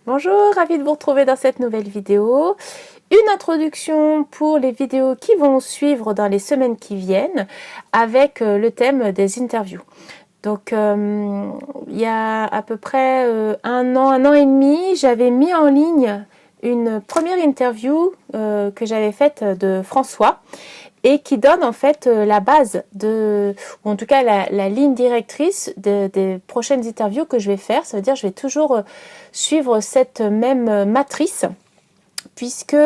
Bonjour, ravie de vous retrouver dans cette nouvelle vidéo. Une introduction pour les vidéos qui vont suivre dans les semaines qui viennent avec le thème des interviews. Donc il y a à peu près un an et demi, j'avais mis en ligne une première interview que j'avais faite de François et qui donne en fait la base ou en tout cas la ligne directrice des prochaines interviews que je vais faire. Ça veut dire que je vais toujours suivre cette même matrice puisque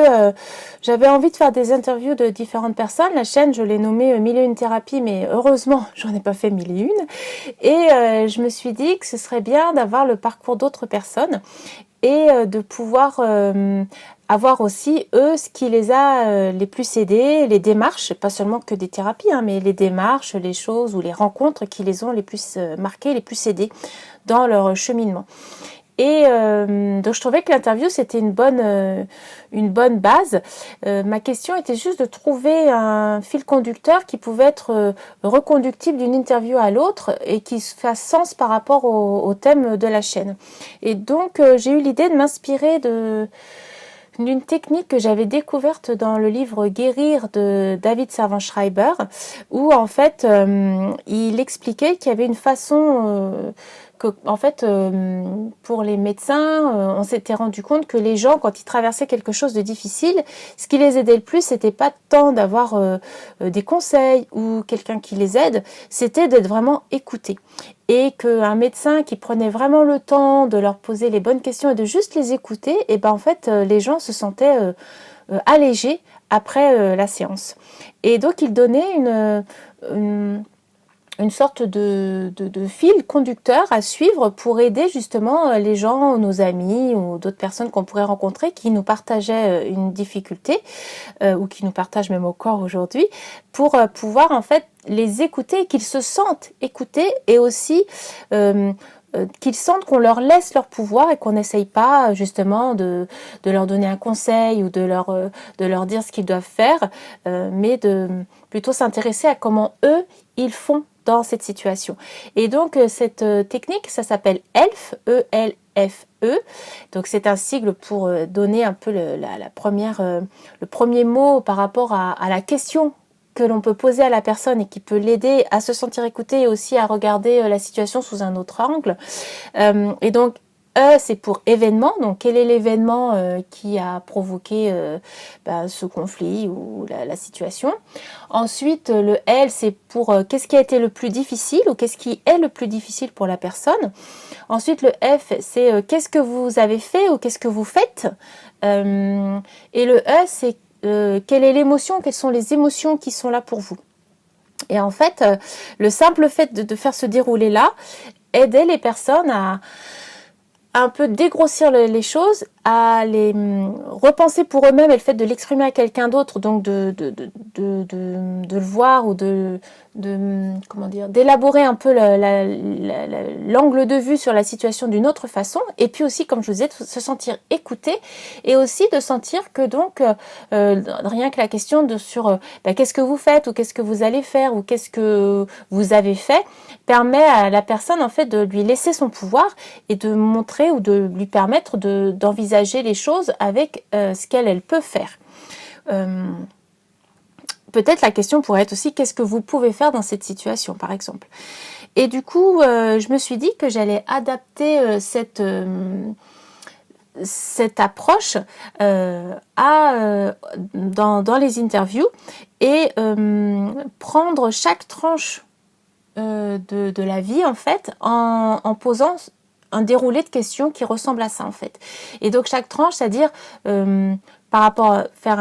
j'avais envie de faire des interviews de différentes personnes. La chaîne, je l'ai nommée Mille et une thérapies, mais heureusement, j'en ai pas fait mille et une. Et je me suis dit que ce serait bien d'avoir le parcours d'autres personnes et de pouvoir avoir aussi, eux, ce qui les a les plus aidés, les démarches, pas seulement que des thérapies, mais les démarches, les choses ou les rencontres qui les ont les plus marqués, les plus aidés dans leur cheminement. Et donc je trouvais que l'interview c'était une bonne base. Ma question était juste de trouver un fil conducteur qui pouvait être reconductible d'une interview à l'autre et qui fasse sens par rapport au thème de la chaîne. Et donc j'ai eu l'idée de m'inspirer d'une technique que j'avais découverte dans le livre Guérir de David Servan-Schreiber, où en fait il expliquait qu'il y avait une façon en fait, pour les médecins, on s'était rendu compte que les gens, quand ils traversaient quelque chose de difficile, ce qui les aidait le plus, c'était pas tant d'avoir des conseils ou quelqu'un qui les aide, c'était d'être vraiment écouté. Et qu'un médecin qui prenait vraiment le temps de leur poser les bonnes questions et de juste les écouter, et ben en fait, les gens se sentaient allégés après la séance. Et donc, il donnait une sorte de fil conducteur à suivre pour aider justement les gens, nos amis ou d'autres personnes qu'on pourrait rencontrer qui nous partageaient une difficulté ou qui nous partagent même au corps aujourd'hui, pour pouvoir en fait les écouter et qu'ils se sentent écoutés et aussi qu'ils sentent qu'on leur laisse leur pouvoir et qu'on n'essaye pas justement de leur donner un conseil ou de leur dire ce qu'ils doivent faire, mais de plutôt s'intéresser à comment eux, ils font dans cette situation. Et donc cette technique, ça s'appelle ELF, E-L-F-E. Donc c'est un sigle pour donner un peu le premier mot par rapport à la question que l'on peut poser à la personne et qui peut l'aider à se sentir écouté et aussi à regarder la situation sous un autre angle. Et donc E, c'est pour événement. Donc, quel est l'événement qui a provoqué ce conflit ou la situation. Ensuite, le L, c'est pour qu'est-ce qui a été le plus difficile ou qu'est-ce qui est le plus difficile pour la personne. Ensuite, le F, c'est qu'est-ce que vous avez fait ou qu'est-ce que vous faites. Et le E, c'est quelle est l'émotion, quelles sont les émotions qui sont là pour vous. Et en fait, le simple fait de faire ce déroulé-là aidait les personnes à un peu dégrossir les choses, à les repenser pour eux-mêmes et le fait de l'exprimer à quelqu'un d'autre, donc de le voir ou d'élaborer un peu l'angle de vue sur la situation d'une autre façon, et puis aussi, comme je vous disais, de se sentir écouté et aussi de sentir que donc rien que la question sur qu'est-ce que vous faites ou qu'est-ce que vous allez faire ou qu'est-ce que vous avez fait permet à la personne en fait de lui laisser son pouvoir et de montrer ou de lui permettre d'envisager les choses avec ce qu'elle peut faire. Peut-être la question pourrait être aussi qu'est-ce que vous pouvez faire dans cette situation, par exemple. Et du coup, je me suis dit que j'allais adapter cette approche dans les interviews et prendre chaque tranche de la vie en fait en posant un déroulé de questions qui ressemble à ça en fait. Et donc chaque tranche, c'est-à-dire par rapport à faire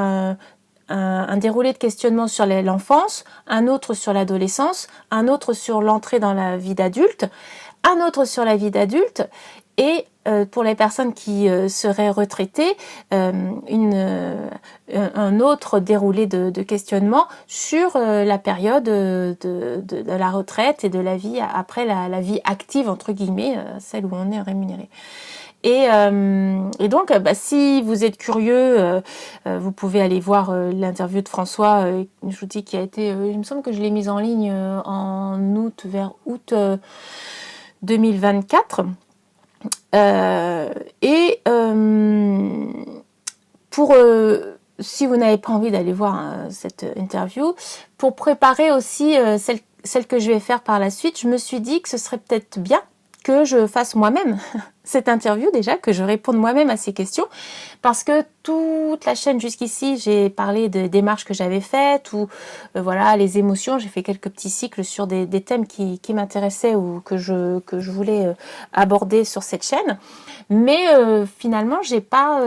un déroulé de questionnement sur l'enfance, un autre sur l'adolescence, un autre sur l'entrée dans la vie d'adulte, un autre sur la vie d'adulte et pour les personnes qui seraient retraitées, un autre déroulé de questionnement sur la période de la retraite et de la vie après la vie active, entre guillemets, celle où on est rémunéré. Et donc, si vous êtes curieux, vous pouvez aller voir l'interview de François, je vous dis qui a été, il me semble que je l'ai mise en ligne vers août 2024. pour si vous n'avez pas envie d'aller voir cette interview, pour préparer aussi celle que je vais faire par la suite, je me suis dit que ce serait peut-être bien que je fasse moi-même cette interview déjà, que je réponde moi-même à ces questions, parce que toute la chaîne jusqu'ici, j'ai parlé des démarches que j'avais faites, ou voilà, les émotions, j'ai fait quelques petits cycles sur des thèmes qui m'intéressaient ou que je voulais aborder sur cette chaîne, mais finalement, j'ai pas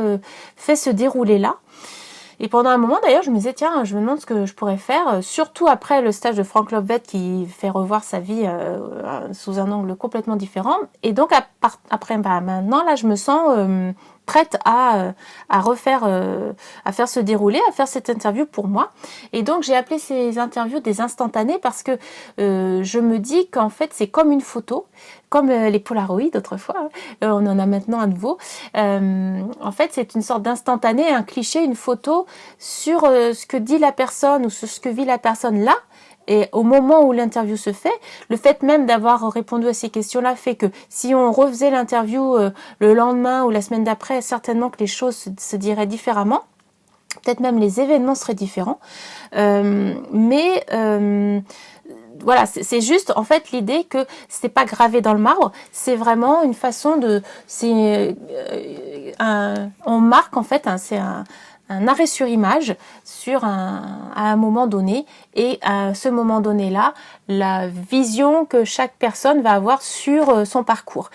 fait ce déroulé-là. Et pendant un moment, d'ailleurs, je me disais, tiens, je me demande ce que je pourrais faire, surtout après le stage de Frank Lovett qui fait revoir sa vie sous un angle complètement différent. Et donc, après, maintenant, là, je me sens prête à refaire, à faire ce déroulé, à faire cette interview pour moi. Et donc, j'ai appelé ces interviews des instantanés parce que je me dis qu'en fait, c'est comme une photo, comme les Polaroid autrefois, on en a maintenant à nouveau. En fait, c'est une sorte d'instantané, un cliché, une photo sur ce que dit la personne ou sur ce que vit la personne là. Et au moment où l'interview se fait, le fait même d'avoir répondu à ces questions-là fait que si on refaisait l'interview le lendemain ou la semaine d'après, certainement que les choses se diraient différemment. Peut-être même les événements seraient différents. Voilà, c'est juste en fait l'idée que c'est pas gravé dans le marbre, c'est vraiment une façon de, on marque en fait, c'est un arrêt sur image à un moment donné, et à ce moment donné-là, la vision que chaque personne va avoir sur son parcours.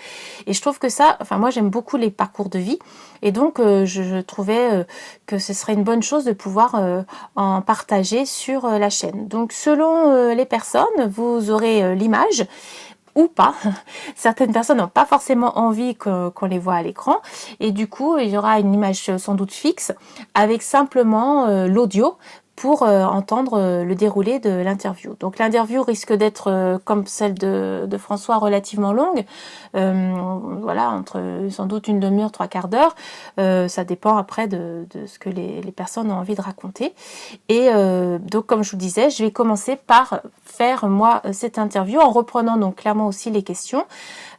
Et je trouve que ça, enfin moi j'aime beaucoup les parcours de vie, et donc je trouvais que ce serait une bonne chose de pouvoir en partager sur la chaîne. Donc selon les personnes, vous aurez l'image ou pas. Certaines personnes n'ont pas forcément envie qu'on les voit à l'écran, et du coup il y aura une image sans doute fixe avec simplement l'audio pour entendre le déroulé de l'interview. Donc l'interview risque d'être comme celle de François, relativement longue, voilà, entre sans doute une demi-heure, 3/4 d'heure, ça dépend après de ce que les personnes ont envie de raconter. Et donc comme je vous disais, je vais commencer par faire moi cette interview en reprenant donc clairement aussi les questions,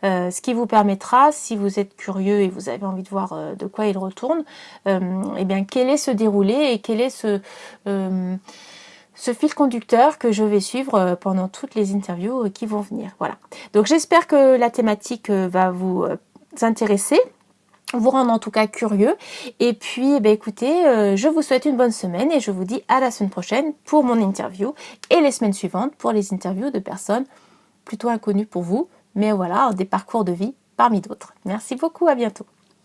ce qui vous permettra, si vous êtes curieux et vous avez envie de voir de quoi il retourne, et bien quel est ce déroulé et quel est ce fil conducteur que je vais suivre pendant toutes les interviews qui vont venir. Voilà. Donc j'espère que la thématique va vous intéresser, vous rendre en tout cas curieux. Et puis écoutez, je vous souhaite une bonne semaine et je vous dis à la semaine prochaine pour mon interview, et les semaines suivantes pour les interviews de personnes plutôt inconnues pour vous, mais voilà, des parcours de vie parmi d'autres. Merci beaucoup, à bientôt.